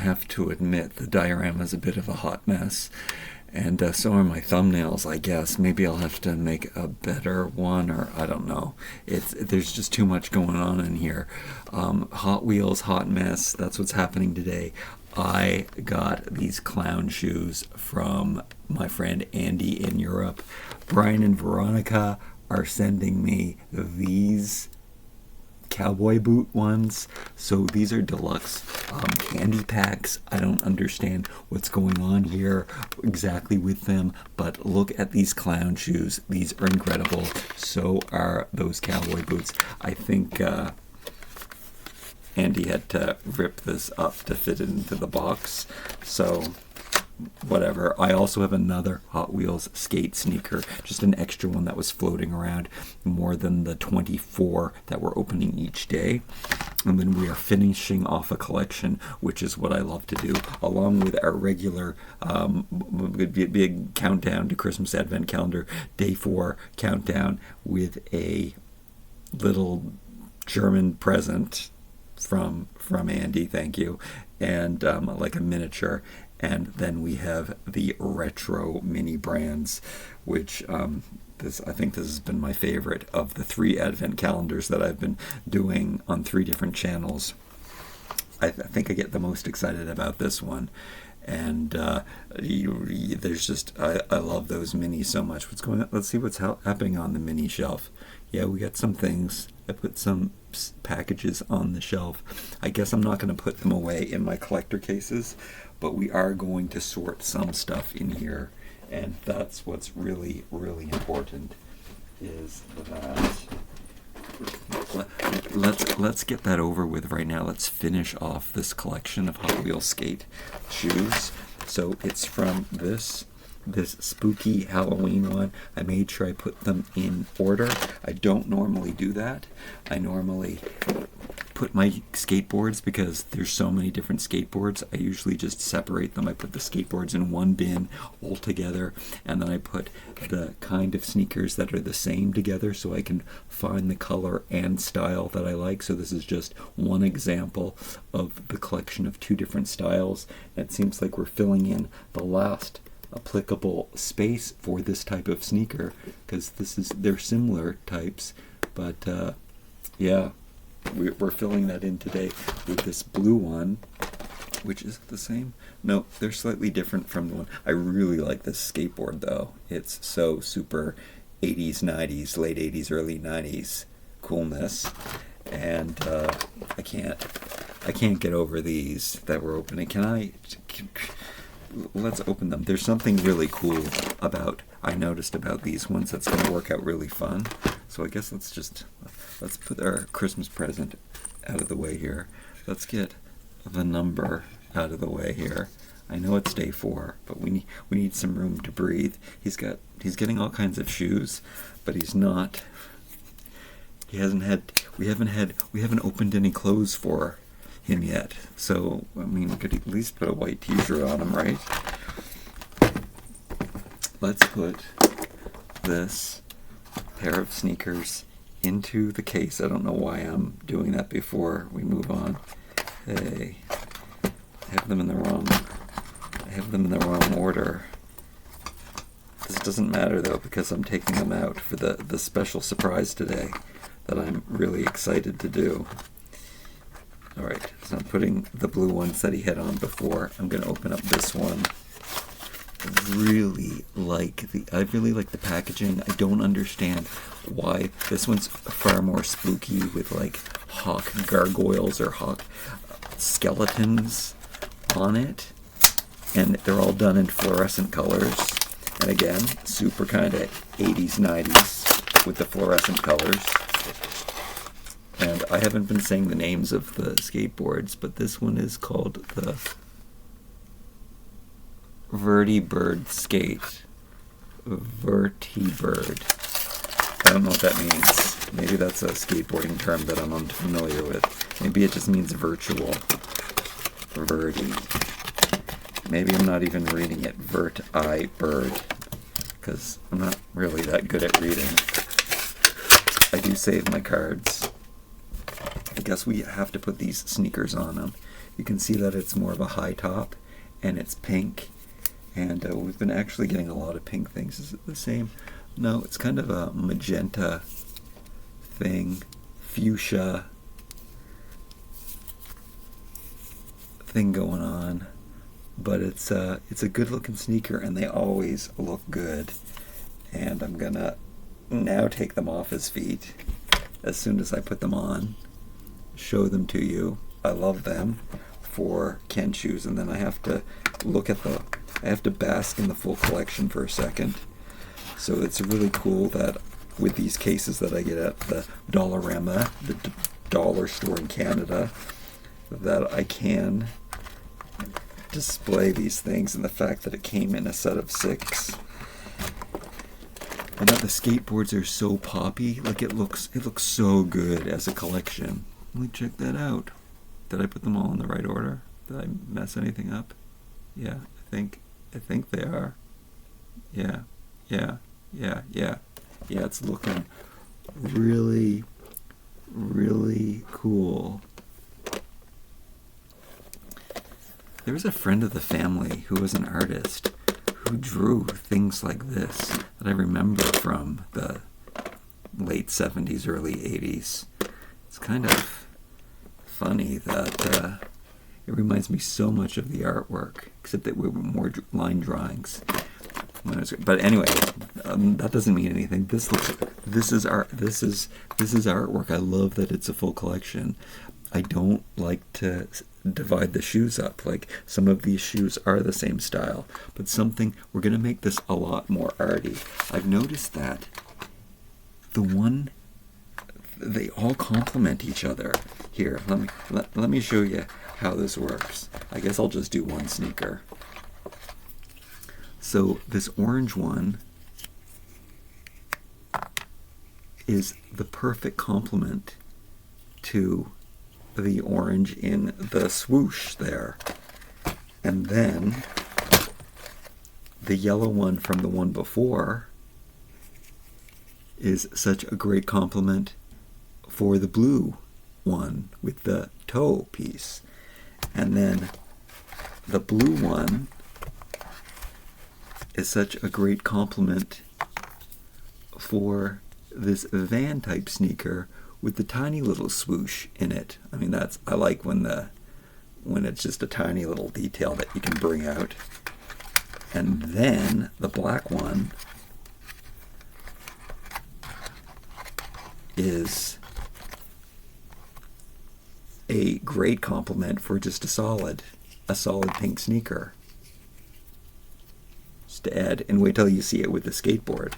have to admit the diorama is a bit of a hot mess. And so are my thumbnails, I guess. Maybe I'll have to make a better one, or I don't know. There's just too much going on in here. Hot Wheels, hot mess, that's what's happening today. I got these clown shoes from my friend Andy in Europe. Brian and Veronica are sending me these cowboy boot ones. So these are deluxe candy packs. I don't understand what's going on here exactly with them, but look at these clown shoes. These are incredible. So are those cowboy boots. I think Andy had to rip this up to fit it into the box. So whatever. I also have another Hot Wheels skate sneaker, just an extra one that was floating around, more than the 24 that we're opening each day. And then we are finishing off a collection, which is what I love to do, along with our regular big countdown to Christmas Advent calendar, day 4 countdown, with a little German present from Andy, thank you, and like a miniature. And then we have the retro mini brands, which I think this has been my favorite of the 3 advent calendars that I've been doing on 3 different channels. I think I get the most excited about this one. And there's just, I love those minis so much. What's going on? Let's see what's happening on the mini shelf. Yeah, we got some things. I put some packages on the shelf. I guess I'm not going to put them away in my collector cases, but we are going to sort some stuff in here, and that's what's really, really important, is that let's get that over with right now. Let's finish off this collection of Hot Wheels skate shoes. So it's from this spooky Halloween one. I made sure I put them in order. I don't normally do that. I normally put my skateboards, because there's so many different skateboards, I usually just separate them. I put the skateboards in one bin all together, and then I put the kind of sneakers that are the same together so I can find the color and style that I like. So this is just one example of the collection of 2 different styles. And it seems like we're filling in the last applicable space for this type of sneaker, because they're similar types, but yeah, we're filling that in today with this blue one, which is the same. No, they're slightly different from the one. I really like this skateboard though. It's so super 80s, 90s, late 80s, early 90s coolness, and I can't get over these that we're opening. Let's open them. There's something really cool I noticed about these ones that's going to work out really fun. So I guess let's put our Christmas present out of the way here. Let's get the number out of the way here. I know it's day 4, but we need some room to breathe. He's getting all kinds of shoes, but we haven't opened any clothes for him yet. So, I mean, we could at least put a white t-shirt on him, right? Let's put this pair of sneakers into the case. I don't know why I'm doing that before we move on. Hey, I have them in the wrong order. This doesn't matter though, because I'm taking them out for the special surprise today that I'm really excited to do. Alright, so I'm putting the blue ones that he had on before. I'm going to open up this one. I really like the packaging. I don't understand why this one's far more spooky, with like hawk gargoyles or hawk skeletons on it. And they're all done in fluorescent colors. And again, super kind of 80s, 90s with the fluorescent colors. And I haven't been saying the names of the skateboards, but this one is called the Vertibird Skate. Vertibird. I don't know what that means. Maybe that's a skateboarding term that I'm unfamiliar with. Maybe it just means virtual. Verti. Maybe I'm not even reading it Vert-I-Bird, because I'm not really that good at reading. I do save my cards. I guess we have to put these sneakers on him. You can see that it's more of a high top, and it's pink. And we've been actually getting a lot of pink things. Is it the same? No, it's kind of a magenta thing, fuchsia thing going on. But it's a good looking sneaker, and they always look good. And I'm gonna now take them off his feet as soon as I put them on, show them to you. I love them for Ken shoes, and then I have to I have to bask in the full collection for a second. So it's really cool that with these cases that I get at the Dollarama, the dollar store in Canada, that I can display these things, and the fact that it came in a set of 6. And that the skateboards are so poppy, like it looks so good as a collection. Let me check that out. Did I put them all in the right order? Did I mess anything up? Yeah, I think they are. Yeah. Yeah, it's looking really, really cool. There was a friend of the family who was an artist who drew things like this that I remember from the late 70s, early 80s. It's kind of funny that it reminds me so much of the artwork, except that we were more line drawings. But anyway, that doesn't mean anything. This is artwork. I love that it's a full collection. I don't like to divide the shoes up. Like, some of these shoes are the same style, but we're gonna make this a lot more arty. I've noticed that they all complement each other. Here, let me show you how this works. I guess I'll just do one sneaker. So this orange one is the perfect complement to the orange in the swoosh there. And then the yellow one from the one before is such a great complement for the blue one with the toe piece. And then the blue one is such a great complement for this van type sneaker with the tiny little swoosh in it. I mean, I like when it's just a tiny little detail that you can bring out. And then the black one is a great complement for just a solid pink sneaker. Just to add, and wait till you see it with the skateboard.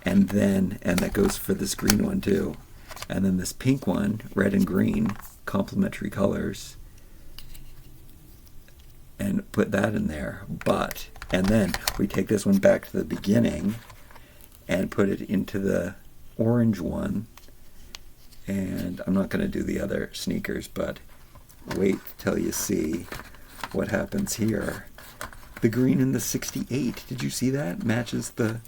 And that goes for this green one too. And then this pink one, red and green, complementary colors. And put that in there. And then we take this one back to the beginning and put it into the orange one. And I'm not going to do the other sneakers, but wait till you see what happens here. The green in the 68, did you see that? Matches the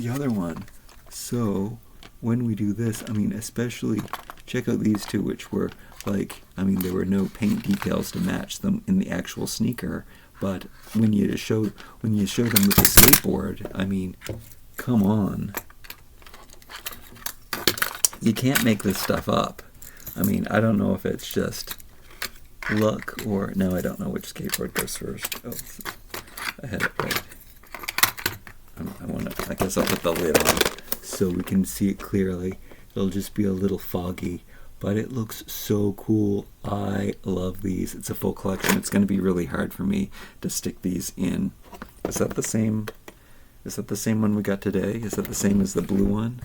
other one. So when we do this, I mean, especially check out these two, which were like, I mean, there were no paint details to match them in the actual sneaker, but when you show them with the skateboard, I mean, come on. You can't make this stuff up. I mean, I don't know if it's just luck or... No, I don't know which skateboard goes first. Oh, I had it right. I guess I'll put the lid on so we can see it clearly. It'll just be a little foggy, but it looks so cool. I love these. It's a full collection. It's going to be really hard for me to stick these in. Is that the same one we got today? Is that the same as the blue one?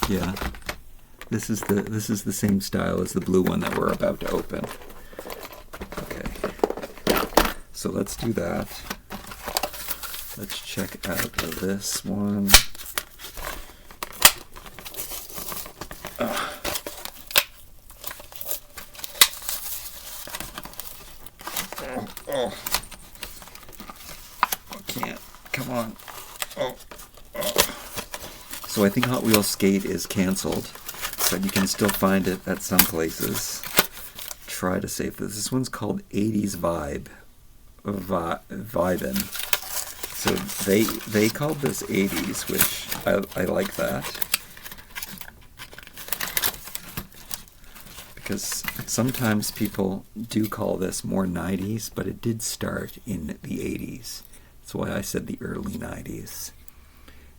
Yeah, this is the same style as the blue one that we're about to open. Okay, so let's do that. Let's check out this one. Oh, I can't. Come on. Oh. So I think Hot Wheels Skate is canceled, but you can still find it at some places. try to save this. This one's called 80s Vibin'. So they called this 80s, which I like that. Because sometimes people do call this more 90s, but it did start in the 80s. That's why I said the early 90s.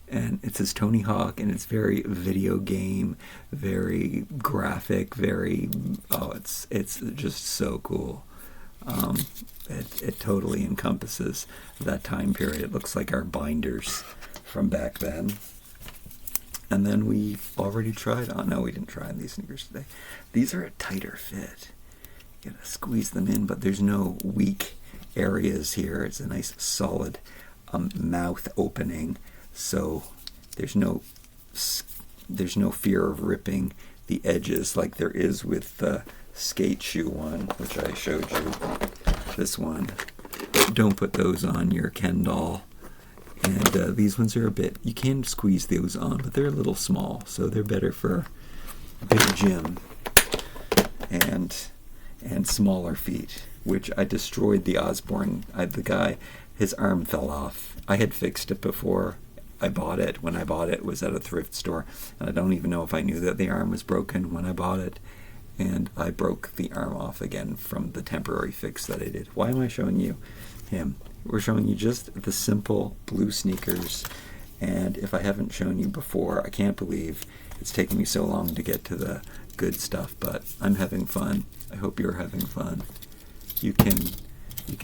And it says Tony Hawk, and it's very video game, very graphic, it's just so cool. It totally encompasses that time period. It looks like our binders from back then. And then we've already tried on. No, we didn't try on these sneakers today. These are a tighter fit. You gotta squeeze them in, but there's no weak areas here. It's a nice solid mouth opening, so there's no fear of ripping the edges like there is with the skate shoe one, which I showed you. This one. Don't put those on your Ken doll. And these ones are a bit, you can squeeze those on, but they're a little small, so they're better for a big gym and smaller feet, which I destroyed the Osborne. The guy, his arm fell off. I had fixed it before I bought it. When I bought it, it was at a thrift store, and I don't even know if I knew that the arm was broken when I bought it, and I broke the arm off again from the temporary fix that I did. Why am I showing you him? We're showing you just the simple blue sneakers, and if I haven't shown you before, I can't believe it's taken me so long to get to the good stuff, but I'm having fun. I hope you're having fun. You can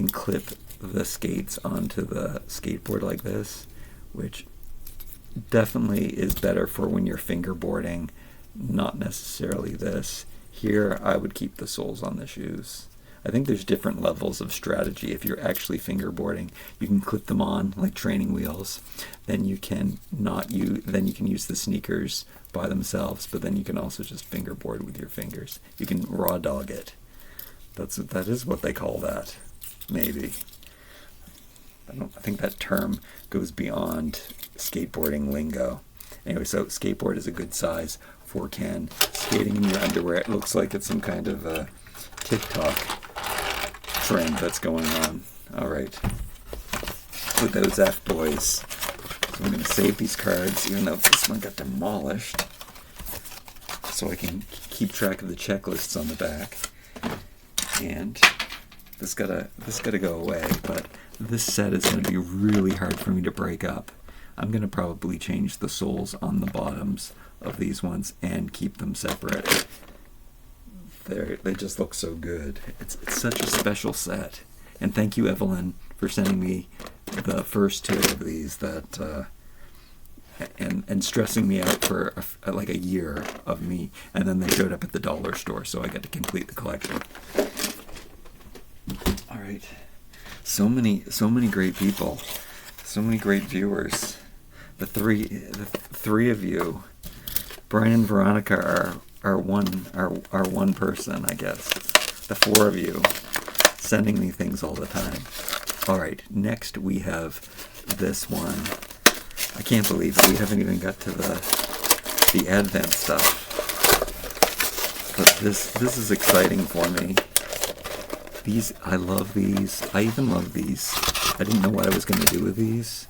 clip the skates onto the skateboard like this, which definitely is better for when you're fingerboarding, not necessarily this. Here, I would keep the soles on the shoes. I think there's different levels of strategy. If you're actually fingerboarding, you can clip them on like training wheels. Then you can use the sneakers by themselves, but then you can also just fingerboard with your fingers. You can raw dog it. That is what they call that. Maybe. I think that term goes beyond skateboarding lingo. Anyway, so skateboard is a good size for Ken. Skating in your underwear, it looks like it's some kind of a TikTok trend that's going on. All right, with those F boys. So I'm going to save these cards, even though this one got demolished, so I can keep track of the checklists on the back. And this gotta go away. But this set is going to be really hard for me to break up. I'm going to probably change the soles on the bottoms of these ones and keep them separate. They just look so good. It's such a special set. And thank you, Evelyn, for sending me the first two of these and stressing me out for like a year of me. And then they showed up at the dollar store, so I got to complete the collection. All right. So many great people. So many great viewers. The three of you, Brian and Veronica, are one person, I guess. The four of you sending me things all the time. All right, next we have this one. I can't believe it. We haven't even got to the Advent stuff. But this is exciting for me. I love these. I even love these. I didn't know what I was going to do with these,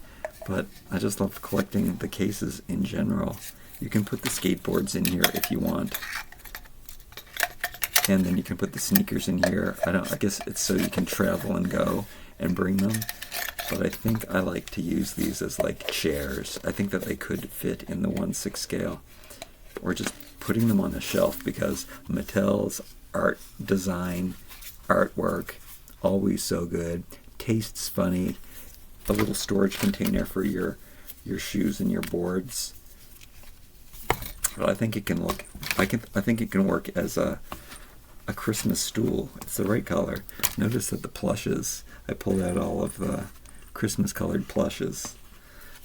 but I just love collecting the cases in general. You can put the skateboards in here if you want. And then you can put the sneakers in here. I guess it's so you can travel and go and bring them. But I think I like to use these as like chairs. I think that they could fit in the 1/6 scale. Or just putting them on the shelf, because Mattel's art design, artwork, always so good. Tastes funny. A little storage container for your shoes and your boards. But I think it can look. I think it can work as a Christmas stool. It's the right color. Notice that the plushes. I pulled out all of the Christmas colored plushes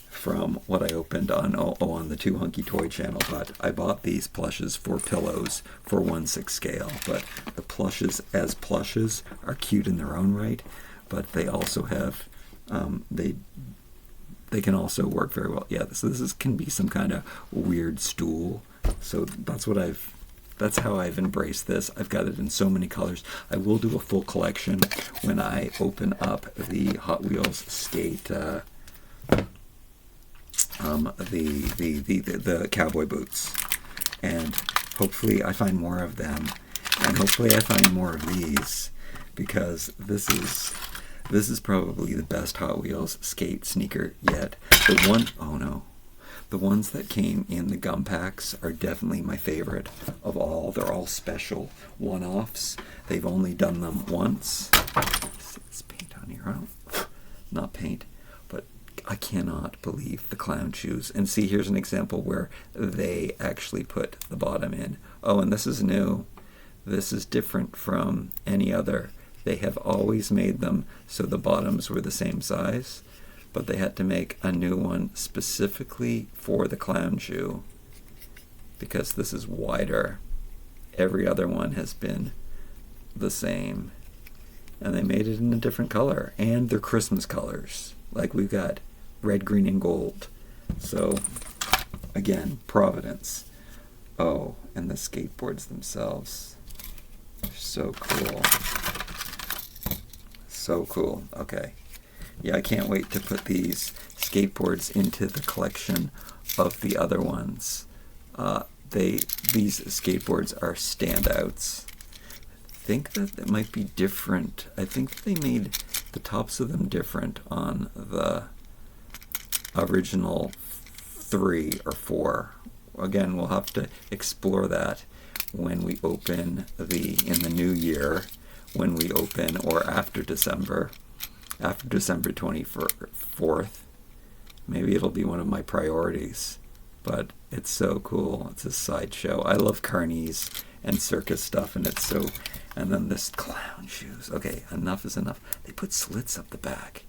from what I opened on the Too Hunky Toy channel. But I bought these plushes for pillows for 1/6 scale. But the plushes as plushes are cute in their own right. But they also have they can also work very well. Yeah, so this can be some kind of weird stool. So that's what I've that's how I've embraced this. I've got it in so many colors. I will do a full collection when I open up the Hot Wheels skate, the cowboy boots, and hopefully I find more of them, and hopefully I find more of these, because this is probably the best Hot Wheels skate sneaker yet. The ones that came in the gum packs are definitely my favorite of all. They're all special one-offs. They've only done them once. It's paint on here. Not paint, but I cannot believe the clown shoes. And see, here's an example where they actually put the bottom in. Oh, and this is new. This is different from any other. They have always made them so the bottoms were the same size, but they had to make a new one specifically for the clown shoe because this is wider. Every other one has been the same. And they made it in a different color. And they're Christmas colors. Like we've got red, green, and gold. So, again, Providence. Oh, and the skateboards themselves. They're so cool. So cool. Okay. Yeah, I can't wait to put these skateboards into the collection of the other ones. These skateboards are standouts. I think that it might be different. I think they made the tops of them different on the original 3 or 4. Again, we'll have to explore that when we open in the new year, when we open, or after December 24th. Maybe it'll be one of my priorities, but it's so cool. It's a sideshow. I love carnies and circus stuff, and it's so, and then this clown shoes. Okay, enough is enough. They put slits up the back.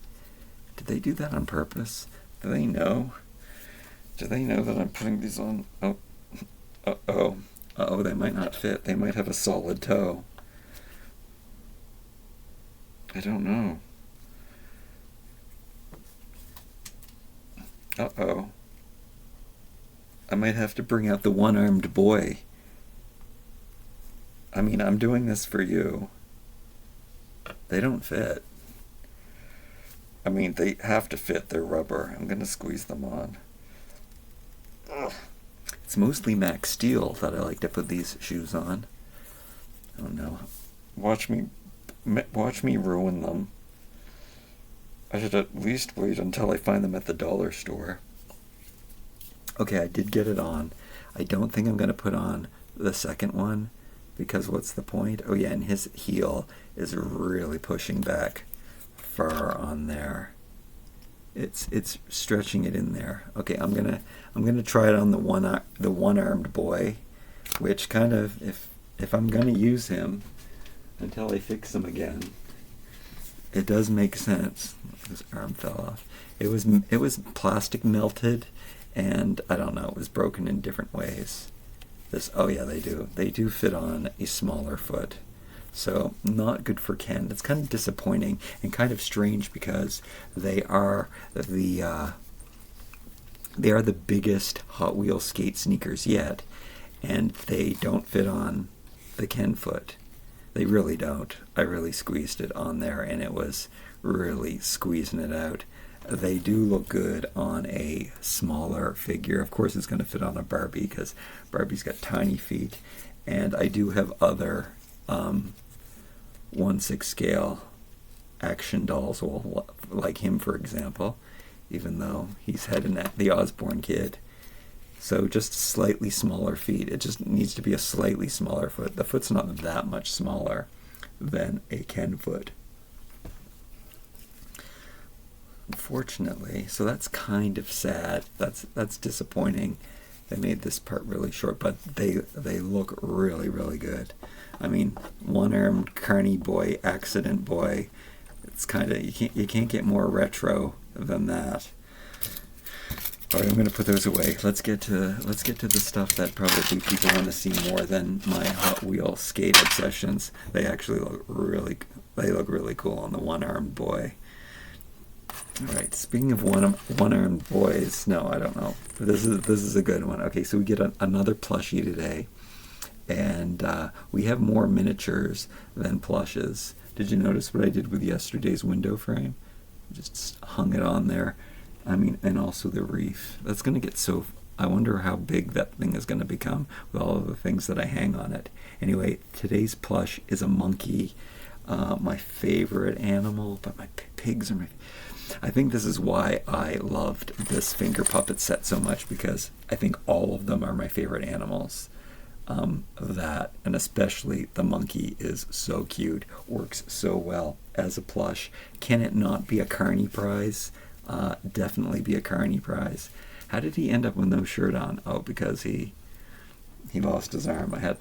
Did they do that on purpose? Do they know? Do they know that I'm putting these on? Oh, they might not fit. They might have a solid toe. I don't know. I might have to bring out the one-armed boy. I mean, I'm doing this for you. They don't fit. I mean, they have to fit. They're rubber. I'm going to squeeze them on. Ugh. It's mostly Max Steel that I like to put these shoes on. Oh no. Watch me ruin them. I should at least wait until I find them at the dollar store. Okay, I did get it on. I don't think I'm going to put on the second one, because what's the point? Oh yeah, and his heel is really pushing back far on there. It's stretching it in there. Okay, I'm gonna try it on the one-armed boy, which kind of, if I'm gonna use him until I fix him again, it does make sense. His arm fell off. It was plastic melted, and I don't know, it was broken in different ways. Oh yeah, they do fit on a smaller foot. So not good for Ken. It's kind of disappointing and kind of strange because they are the biggest Hot Wheels skate sneakers yet, and they don't fit on the Ken foot. They really don't. I really squeezed it on there, and it was really squeezing it out. They do look good on a smaller figure. Of course, it's going to fit on a Barbie because Barbie's got tiny feet, and I do have other 1/6 scale action dolls, like him, for example, even though he's heading at the Osborne kid. So just slightly smaller feet. It just needs to be a slightly smaller foot. The foot's not that much smaller than a Ken foot, unfortunately. So that's kind of sad. That's disappointing. They made this part really short, but they look really, really good. I mean, one-armed carny boy, accident boy. It's kind of, you can't get more retro than that. All right, I'm going to put those away. Let's get to the stuff that probably people want to see more than my Hot Wheel skate obsessions. They actually look really cool on the one-armed boy. All right, speaking of one-armed boys, no, I don't know. This is a good one. Okay, so we get another plushie today, And we have more miniatures than plushes. Did you notice what I did with yesterday's window frame? Just hung it on there. I mean, and also the wreath. That's going to get so... I wonder how big that thing is going to become with all of the things that I hang on it. Anyway, today's plush is a monkey. My favorite animal, but my pigs are my... I think this is why I loved this finger puppet set so much, because I think all of them are my favorite animals. That, and especially the monkey, is so cute, works so well as a plush. Can it not be a Carney prize? Definitely be a Carney prize. How did he end up with no shirt on? Oh, because he lost his arm. I had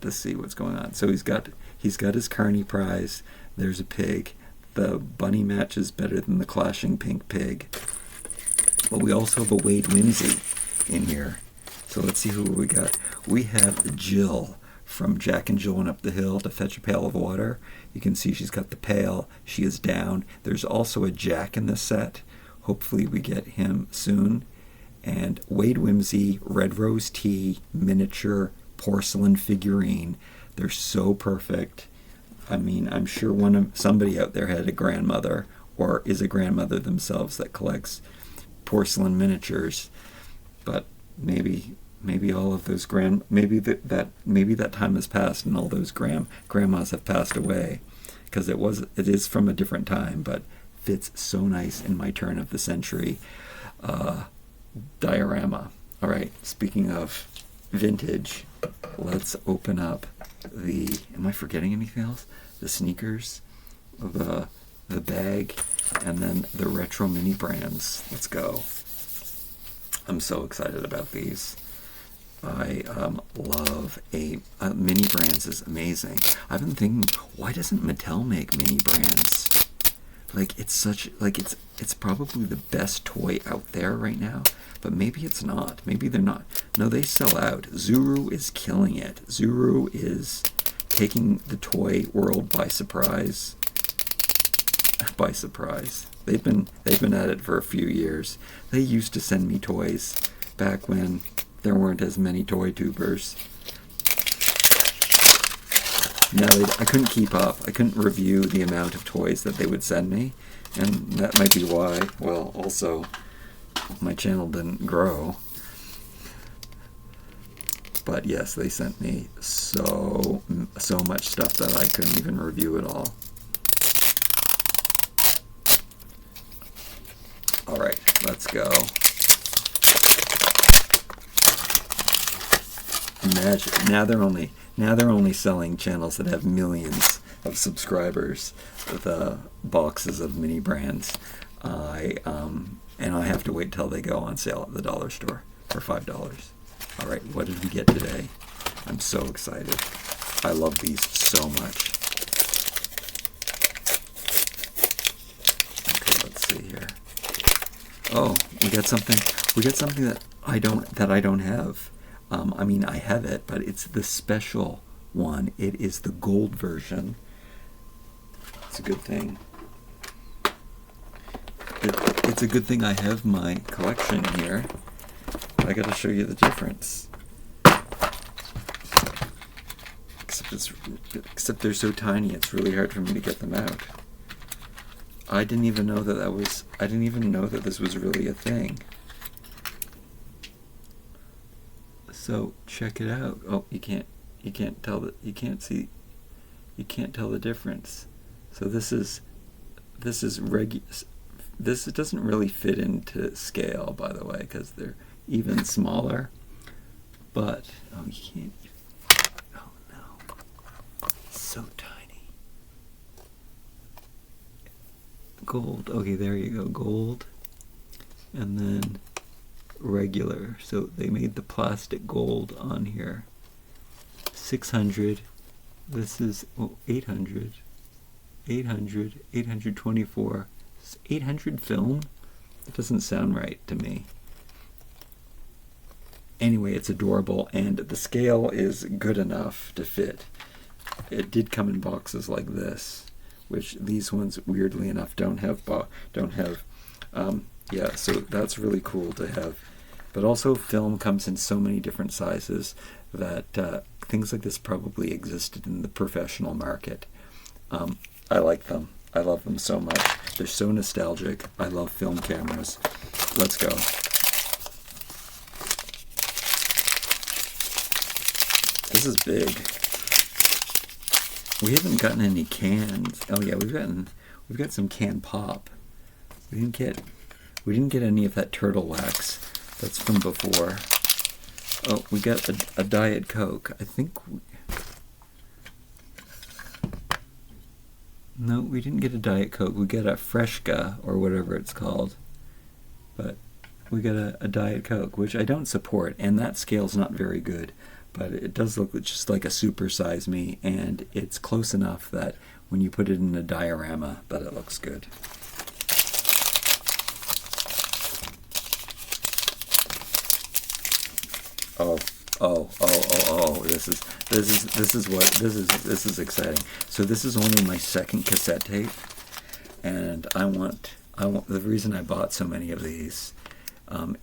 to see what's going on. So he's got his Carney prize. There's a pig. The bunny matches better than the clashing pink pig. But we also have a Wade Whimsy in here. So let's see who we got. We have Jill from Jack and Jill Went Up the Hill to Fetch a Pail of Water. You can see she's got the pail. She is down. There's also a Jack in this set. Hopefully we get him soon. And Wade Whimsy, Red Rose Tea, miniature porcelain figurine. They're so perfect. I mean, I'm sure somebody out there had a grandmother or is a grandmother themselves that collects porcelain miniatures. But maybe all of those maybe that time has passed and all those grandmas have passed away, because it is from a different time, but fits so nice in my turn of the century diorama. All right, speaking of vintage, let's open up am I forgetting anything else? The sneakers, the bag, and then the retro mini brands. Let's go. I'm so excited about these. I love Mini Brands is amazing. I've been thinking, why doesn't Mattel make Mini Brands? Like, it's probably the best toy out there right now, but maybe it's not. Maybe they're not. No, they sell out. Zuru is killing it. Zuru is taking the toy world by surprise. By surprise. They've been at it for a few years. They used to send me toys back when there weren't as many toy tubers. Now I couldn't keep up. I couldn't review the amount of toys that they would send me, and that might be why. Well, also, my channel didn't grow. But yes, they sent me so much stuff that I couldn't even review it all. All right, let's go. Imagine now they're only selling channels that have millions of subscribers with boxes of Mini Brands. And I have to wait till they go on sale at the dollar store for $5. All right, what did we get today? I'm so excited. I love these so much. Okay, let's see here. Oh, we got something that I don't have. I mean, I have it, but it's the special one. It is the gold version. It's a good thing. It's a good thing I have my collection here. I got to show you the difference. Except they're so tiny, it's really hard for me to get them out. I didn't even know that this was really a thing. So check it out. Oh, you can't tell the difference. So this doesn't really fit into scale, by the way, because they're even smaller. But oh, you can't. Oh no, it's so tiny. Gold. Okay, there you go. Gold, and then regular. So they made the plastic gold on here. 600. This is 800. 800. 824. 800 film? That doesn't sound right to me. Anyway, it's adorable, and the scale is good enough to fit. It did come in boxes like this, which these ones, weirdly enough, don't have. Yeah, so that's really cool to have. But also, film comes in so many different sizes that things like this probably existed in the professional market. I like them. I love them so much. They're so nostalgic. I love film cameras. Let's go. This is big. We haven't gotten any cans. Oh yeah, we've got some canned pop. We didn't get any of that turtle wax. That's from before. Oh, we got a Diet Coke. I think. No, we didn't get a Diet Coke. We got a Freshka, or whatever it's called. But we got a Diet Coke, which I don't support, and that scale's not very good. But it does look just like a Super Size Me, and it's close enough that when you put it in a diorama, that it looks good. Oh, this is exciting. So this is only my second cassette tape, and I want the reason I bought so many of these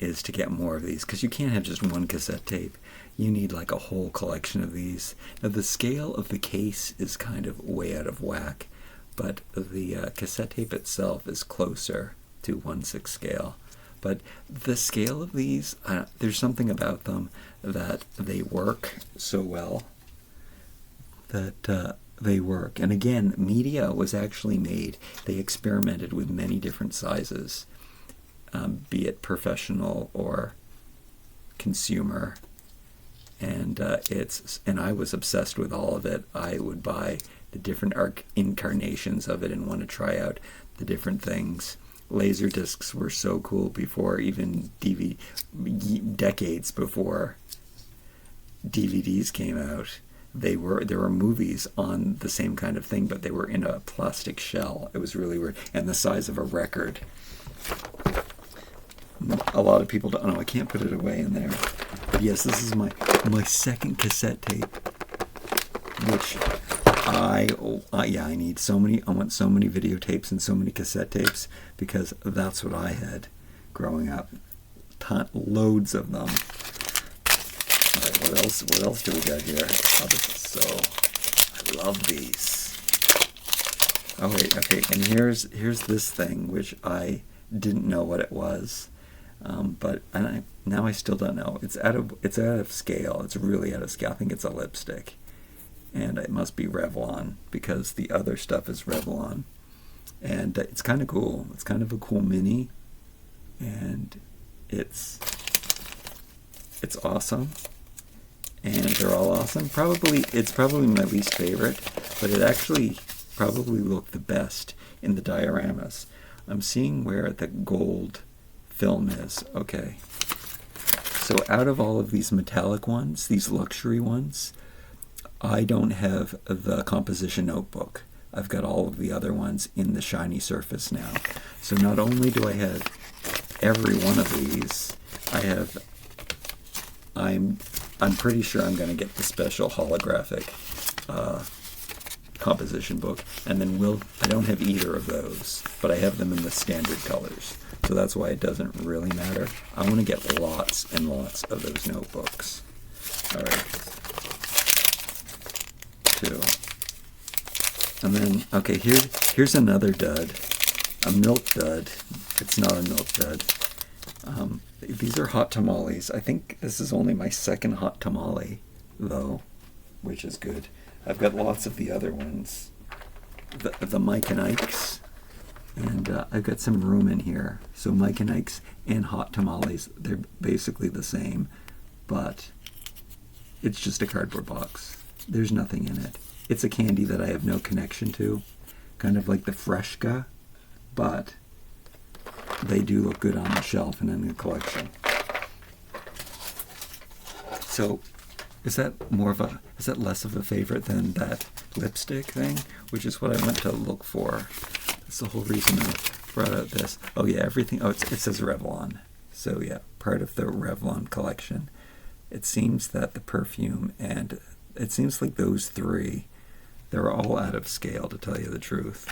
is to get more of these, because you can't have just one cassette tape. You need like a whole collection of these. Now the scale of the case is kind of way out of whack, but the cassette tape itself is closer to 1/6 scale. But the scale of these, there's something about them that they work so well that they work. And again, media was actually made. They experimented with many different sizes, be it professional or consumer. And I was obsessed with all of it. I would buy the different incarnations of it and want to try out the different things. Laser discs were so cool before even decades before DVDs came out. There were movies on the same kind of thing, but they were in a plastic shell. It was really weird, and the size of a record. A lot of people don't know. I can't put it away in there. But yes, this is my second cassette tape, which I need so many. I want so many videotapes and so many cassette tapes, because that's what I had growing up. Loads of them. All right, what else do we got here? Oh, I love these. Oh wait, okay, and here's this thing which I didn't know what it was, but now I still don't know. It's out of scale. It's really out of scale. I think it's a lipstick. And it must be Revlon, because the other stuff is Revlon. And it's kind of cool. It's kind of a cool mini, and it's awesome. And they're all awesome. It's probably my least favorite, but it actually probably looked the best in the dioramas. I'm seeing where the gold film is. Okay. So out of all of these metallic ones, these luxury ones, I don't have the composition notebook. I've got all of the other ones in the shiny surface now. So not only do I have every one of these, I'm pretty sure I'm going to get the special holographic composition book, and then I don't have either of those, but I have them in the standard colors. So that's why it doesn't really matter. I want to get lots and lots of those notebooks. All right. 2. And then, okay, here's another dud. A milk dud. It's not a milk dud. These are hot tamales. I think this is only my second hot tamale, though, which is good. I've got lots of the other ones. The Mike and Ike's. And I've got some room in here. So Mike and Ike's and hot tamales, they're basically the same, but it's just a cardboard box. There's nothing in it. It's a candy that I have no connection to, kind of like the Freshka, but they do look good on the shelf and in the collection. So is that less of a favorite than that lipstick thing, which is what I went to look for? That's the whole reason I brought out this. Oh yeah, everything. Oh, it says Revlon. So yeah, part of the Revlon collection. It seems that the perfume, and it seems like those three, they're all out of scale, to tell you the truth.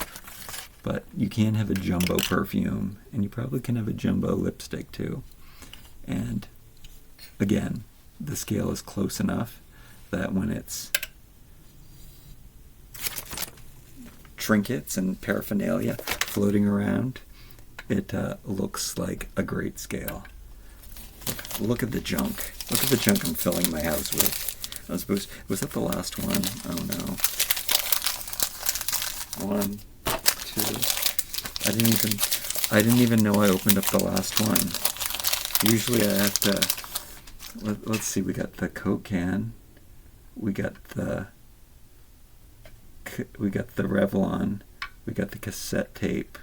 But you can have a jumbo perfume, and you probably can have a jumbo lipstick too. And again, the scale is close enough that when it's trinkets and paraphernalia floating around, it looks like a great scale. Look at the junk. Look at the junk I'm filling my house with. Was that the last one? Oh no. 1, 2. I didn't even know I opened up the last one. Usually I have to. Let's see. We got the Coke can. We got the Revlon. We got the cassette tape.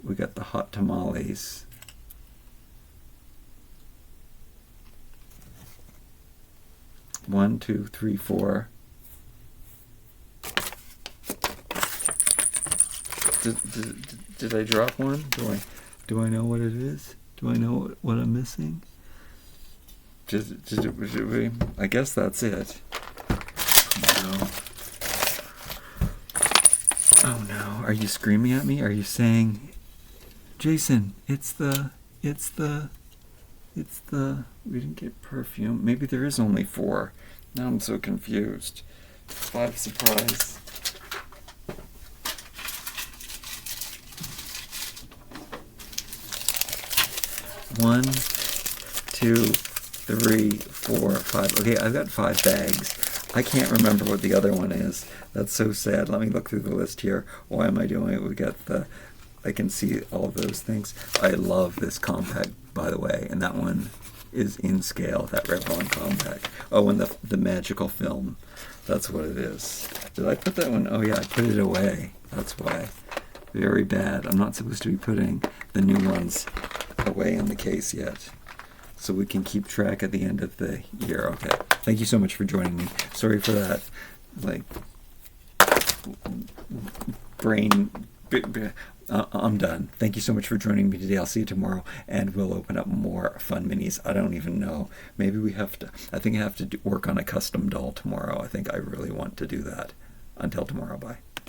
We got the hot tamales. One, 2, 3, 4. Did I drop one? Do I know what it is? Do I know what I'm missing? I guess that's it. No. Oh no! Are you screaming at me? Are you saying, Jason? It's the. We didn't get perfume. Maybe there is only 4. Now I'm so confused. 5 surprise. One, 2, 3, 4, 5. Okay, I've got 5 bags. I can't remember what the other one is. That's so sad. Let me look through the list here. Why am I doing it? We got I can see all of those things. I love this compact, by the way, and that one is in scale, that Revlon compact. Oh, and the magical film. That's what it is. Did I put that one? Oh yeah, I put it away. That's why. Very bad. I'm not supposed to be putting the new ones away in the case yet. So we can keep track at the end of the year. Okay. Thank you so much for joining me. Sorry for that, like, brain... I'm done. Thank you so much for joining me today. I'll see you tomorrow, and we'll open up more fun minis. I don't even know. Maybe we have to... I think I have to work on a custom doll tomorrow. I think I really want to do that. Until tomorrow. Bye.